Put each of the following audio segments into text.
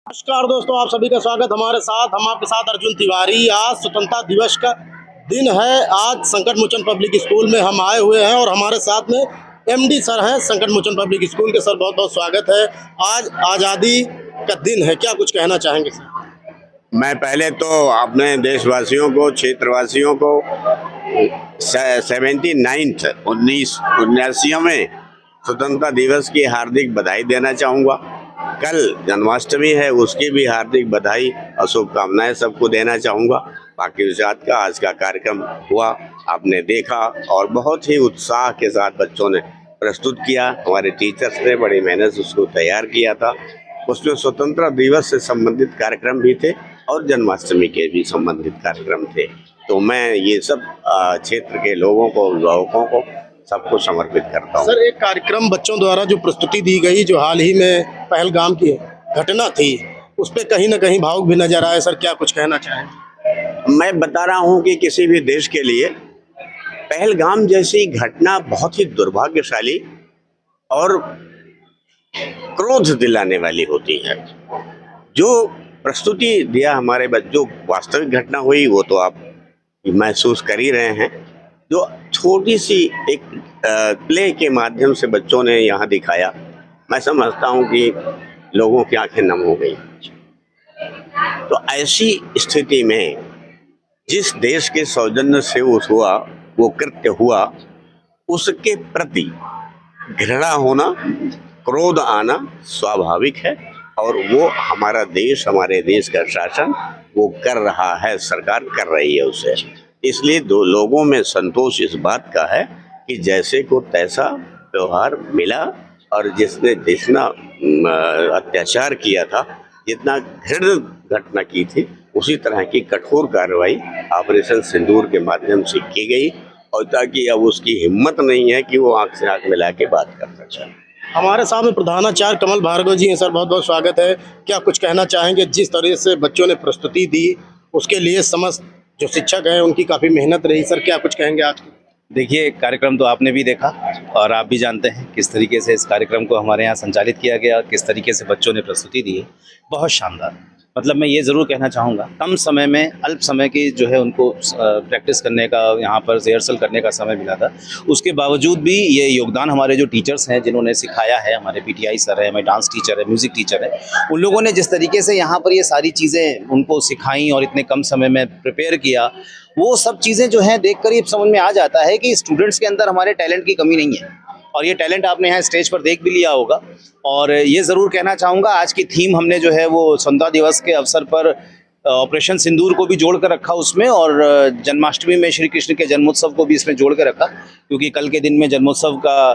नमस्कार दोस्तों, आप सभी का स्वागत हमारे साथ। हम आपके साथ अर्जुन तिवारी। आज स्वतंत्रता दिवस का दिन है। आज संकट मोचन पब्लिक स्कूल में हम आए हुए हैं और हमारे साथ में एमडी सर हैं संकट मोचन पब्लिक स्कूल के। सर बहुत बहुत स्वागत है। आज आज़ादी का दिन है, क्या कुछ कहना चाहेंगे सर? मैं पहले तो अपने देशवासियों को, क्षेत्रवासियों को 1979वें स्वतंत्रता दिवस की हार्दिक बधाई देना चाहूँगा। कल जन्माष्टमी है, उसकी भी हार्दिक बधाई और शुभकामनाएं सबको देना चाहूँगा। बाकी विषाद का आज का कार्यक्रम हुआ, आपने देखा और बहुत ही उत्साह के साथ बच्चों ने प्रस्तुत किया। हमारे टीचर्स ने बड़ी मेहनत से उसको तैयार किया था। उसमें स्वतंत्रता दिवस से संबंधित कार्यक्रम भी थे और जन्माष्टमी के भी संबंधित कार्यक्रम थे। तो मैं ये सब क्षेत्र के लोगों को, अभिभावकों को, सबको समर्पित करता हूँ। सर, एक कार्यक्रम बच्चों द्वारा जो प्रस्तुति दी गई, जो हाल ही में पहलगाम की घटना थी, उस पर कहीं ना कहीं भावुक भी नजर आए। सर, क्या कुछ कहना चाहें? मैं बता रहा हूँ कि किसी भी देश के लिए पहलगाम जैसी घटना बहुत ही दुर्भाग्यशाली और क्रोध दिलाने वाली होती है। जो प्रस्तुति दिया हमारे बच्चों, वास्तविक घटना हुई वो तो आप महसूस कर ही रहे हैं। जो छोटी सी एक प्ले के माध्यम से बच्चों ने यहाँ दिखाया, मैं समझता हूँ कि लोगों की आंखें नम हो गई। तो ऐसी स्थिति में जिस देश के सौजन्य से वो कृत्य हुआ, उसके प्रति घृणा होना, क्रोध आना स्वाभाविक है। और वो हमारा देश, हमारे देश का शासन वो कर रहा है, सरकार कर रही है उसे। इसलिए दो लोगों में संतोष इस बात का है कि जैसे को तैसा व्यवहार मिला और जिसने जितना अत्याचार किया था, जितना घृण्य घटना की थी, उसी तरह की कठोर कार्रवाई ऑपरेशन सिंदूर के माध्यम से की गई। और ताकि अब उसकी हिम्मत नहीं है कि वो आंख से आंख मिला के बात करना चाहे। हमारे सामने प्रधानाचार्य कमल भार्गव जी हैं। सर, बहुत बहुत स्वागत है। क्या कुछ कहना चाहेंगे? जिस तरह से बच्चों ने प्रस्तुति दी, उसके लिए समस्त जो शिक्षक हैं उनकी काफ़ी मेहनत रही। सर, क्या कुछ कहेंगे आज? देखिए, कार्यक्रम तो आपने भी देखा और आप भी जानते हैं किस तरीके से इस कार्यक्रम को हमारे यहाँ संचालित किया गया, किस तरीके से बच्चों ने प्रस्तुति दी है। बहुत शानदार। मतलब मैं ये ज़रूर कहना चाहूँगा, कम समय में, अल्प समय की जो है उनको प्रैक्टिस करने का, यहाँ पर रिहर्सल करने का समय मिला था। उसके बावजूद भी ये योगदान हमारे जो टीचर्स हैं, जिन्होंने सिखाया है, हमारे पीटीआई सर है, हमारे डांस टीचर है, म्यूज़िक टीचर है, उन लोगों ने जिस तरीके से यहाँ पर ये सारी चीज़ें उनको सिखाई और इतने कम समय में प्रिपेयर किया, वो सब चीज़ें जो हैं देखकर ये समझ में आ जाता है कि स्टूडेंट्स के अंदर हमारे टैलेंट की कमी नहीं है। और ये टैलेंट आपने यहाँ स्टेज पर देख भी लिया होगा। और ये ज़रूर कहना चाहूँगा, आज की थीम हमने जो है वो स्वतंत्रता दिवस के अवसर पर ऑपरेशन सिंदूर को भी जोड़ कर रखा उसमें, और जन्माष्टमी में श्री कृष्ण के जन्मोत्सव को भी इसमें जोड़ कर रखा, क्योंकि कल के दिन में जन्मोत्सव का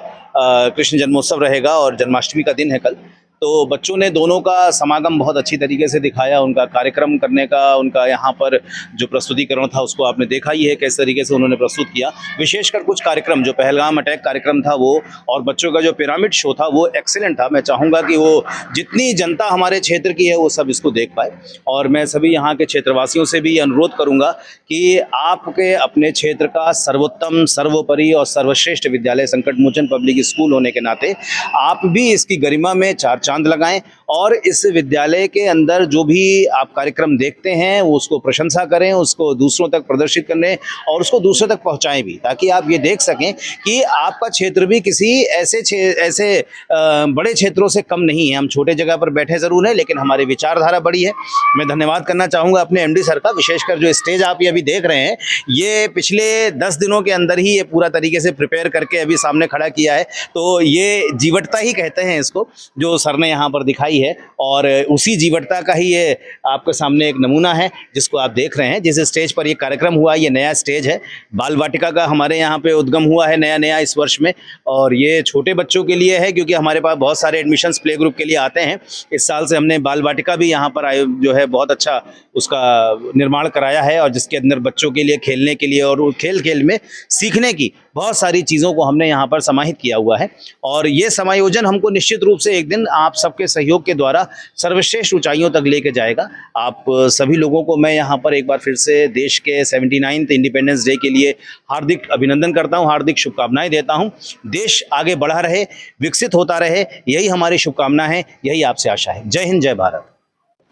कृष्ण जन्मोत्सव रहेगा और जन्माष्टमी का दिन है कल। तो बच्चों ने दोनों का समागम बहुत अच्छी तरीके से दिखाया। उनका कार्यक्रम करने का, उनका यहाँ पर जो प्रस्तुतिकरण था उसको आपने देखा ही है किस तरीके से उन्होंने प्रस्तुत किया। विशेषकर कुछ कार्यक्रम, जो पहलगाम अटैक कार्यक्रम था वो, और बच्चों का जो पिरामिड शो था वो एक्सीलेंट था। मैं चाहूँगा कि वो जितनी जनता हमारे क्षेत्र की है वो सब इसको देख पाए। और मैं सभी यहाँ के क्षेत्रवासियों से भी अनुरोध करूँगा कि आपके अपने क्षेत्र का सर्वोत्तम, सर्वोपरि और सर्वश्रेष्ठ विद्यालय संकट मोचन पब्लिक स्कूल होने के नाते आप भी इसकी गरिमा में चार चांद लगाएं और इस विद्यालय के अंदर जो भी आप कार्यक्रम देखते हैं उसको प्रशंसा करें, उसको दूसरों तक प्रदर्शित करने और उसको दूसरों तक पहुंचाएं भी, ताकि आप ये देख सकें कि आपका क्षेत्र भी किसी ऐसे बड़े क्षेत्रों से कम नहीं है। हम छोटे जगह पर बैठे ज़रूर हैं, लेकिन हमारी विचारधारा बड़ी है। मैं धन्यवाद करना चाहूँगा अपने एमडी सर का। विशेषकर जो स्टेज आप ये अभी देख रहे हैं, ये पिछले 10 दिनों के अंदर ही ये पूरा तरीके से प्रिपेयर करके अभी सामने खड़ा किया है। तो ये जीवटता ही कहते हैं इसको, जो सर ने यहाँ पर दिखाई है। और उसी जीवटता का ही ये आपके सामने एक नमूना है जिसको आप देख रहे हैं। जिस स्टेज पर ये कार्यक्रम हुआ, ये नया स्टेज है। बाल वाटिका का हमारे यहाँ पे उद्गम हुआ है नया इस वर्ष में, और ये छोटे बच्चों के लिए है, क्योंकि हमारे पास बहुत सारे एडमिशन्स प्ले ग्रुप के लिए आते हैं। इस साल से हमने बाल वाटिका भी यहाँ पर जो है बहुत अच्छा उसका निर्माण कराया है, और जिसके अंदर बच्चों के लिए खेलने के लिए और खेल में सीखने की बहुत सारी चीज़ों को हमने यहाँ पर समाहित किया हुआ है। और ये समायोजन हमको निश्चित रूप से एक दिन आप सबके सहयोग के द्वारा सर्वश्रेष्ठ ऊंचाइयों तक लेके जाएगा। आप सभी लोगों को मैं यहाँ पर एक बार फिर से देश के 79th इंडिपेंडेंस डे के लिए हार्दिक अभिनंदन करता हूँ, हार्दिक शुभकामनाएं देता हूँ। देश आगे बढ़ा रहे, विकसित होता रहे, यही हमारी शुभकामना है, यही आपसे आशा है। जय हिंद, जय भारत।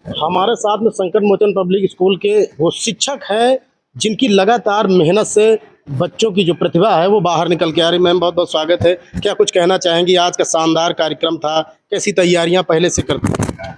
हमारे साथ में संकट मोचन पब्लिक स्कूल के वो शिक्षक हैं जिनकी लगातार मेहनत से बच्चों की जो प्रतिभा है वो बाहर निकल के आ रही। मैम बहुत बहुत स्वागत है। क्या कुछ कहना चाहेंगी? आज का शानदार कार्यक्रम था, कैसी तैयारियां पहले से करती हैं?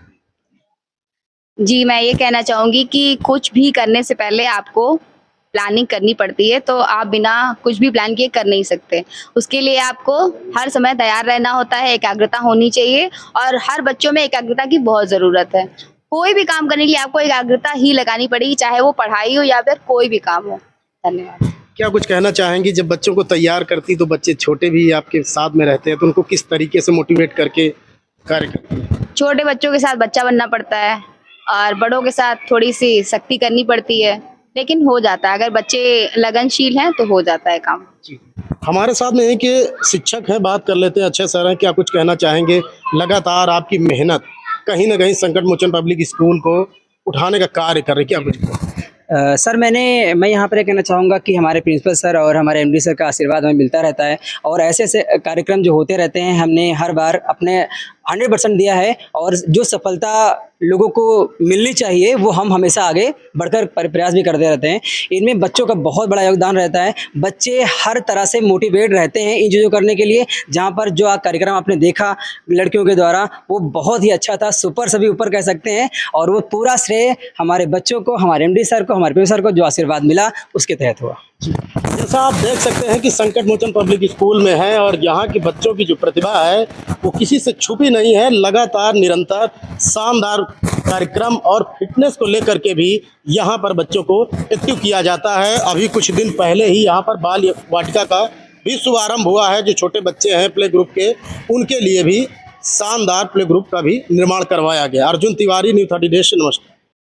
जी, मैं ये कहना चाहूँगी कि कुछ भी करने से पहले आपको प्लानिंग करनी पड़ती है, तो आप बिना कुछ भी प्लान किए कर नहीं सकते। उसके लिए आपको हर समय तैयार रहना होता है, एकाग्रता होनी चाहिए और हर बच्चों में एकाग्रता की बहुत ज़रूरत है। कोई भी काम करने के लिए आपको एकाग्रता ही लगानी पड़ेगी, चाहे वो पढ़ाई हो या फिर कोई भी काम हो। धन्यवाद। क्या कुछ कहना चाहेंगी? जब बच्चों को तैयार करती तो बच्चे छोटे भी आपके साथ में रहते हैं, तो उनको किस तरीके से मोटिवेट करके कार्य करती हैं? छोटे बच्चों के साथ बच्चा बनना पड़ता है और बड़ों के साथ थोड़ी सी सख्ती करनी पड़ती है, लेकिन हो जाता है। अगर बच्चे लगनशील हैं तो हो जाता है काम। हमारे साथ में एक शिक्षक है, बात कर लेते हैं। अच्छे सर हैं, क्या कुछ कहना चाहेंगे? लगातार आपकी मेहनत कहीं ना कहीं संकट मोचन पब्लिक स्कूल को उठाने का कार्य कर रही, क्या कुछ? सर मैं यहाँ पर ये कहना चाहूँगा कि हमारे प्रिंसिपल सर और हमारे एमडी सर का आशीर्वाद हमें मिलता रहता है और ऐसे ऐसे कार्यक्रम जो होते रहते हैं, हमने हर बार अपने 100% दिया है और जो सफलता लोगों को मिलनी चाहिए वो हम हमेशा आगे बढ़कर प्रयास भी करते रहते हैं। इनमें बच्चों का बहुत बड़ा योगदान रहता है। बच्चे हर तरह से मोटिवेट रहते हैं इन चीज़ों करने के लिए। जहाँ पर जो कार्यक्रम आपने देखा लड़कियों के द्वारा वो बहुत ही अच्छा था, सुपर सभी ऊपर कह सकते हैं और वो पूरा श्रेय हमारे बच्चों को, हमारे एमडी सर को, हमारे प्रिंसिपल सर को जो आशीर्वाद मिला उसके तहत हुआ। जैसा आप देख सकते हैं कि संकट मोचन पब्लिक स्कूल में है और यहाँ की बच्चों की जो प्रतिभा है वो किसी से छुपी नहीं है। लगातार निरंतर शानदार कार्यक्रम और फिटनेस को लेकर के भी यहाँ पर बच्चों को एक्टिव किया जाता है। अभी कुछ दिन पहले ही यहाँ पर बाल वाटिका का भी शुभारंभ हुआ है। जो छोटे बच्चे हैं प्ले ग्रुप के, उनके लिए भी शानदार प्ले ग्रुप का भी निर्माण करवाया गया। अर्जुन तिवारी, न्यूज़ 30 देश, नमस्कार।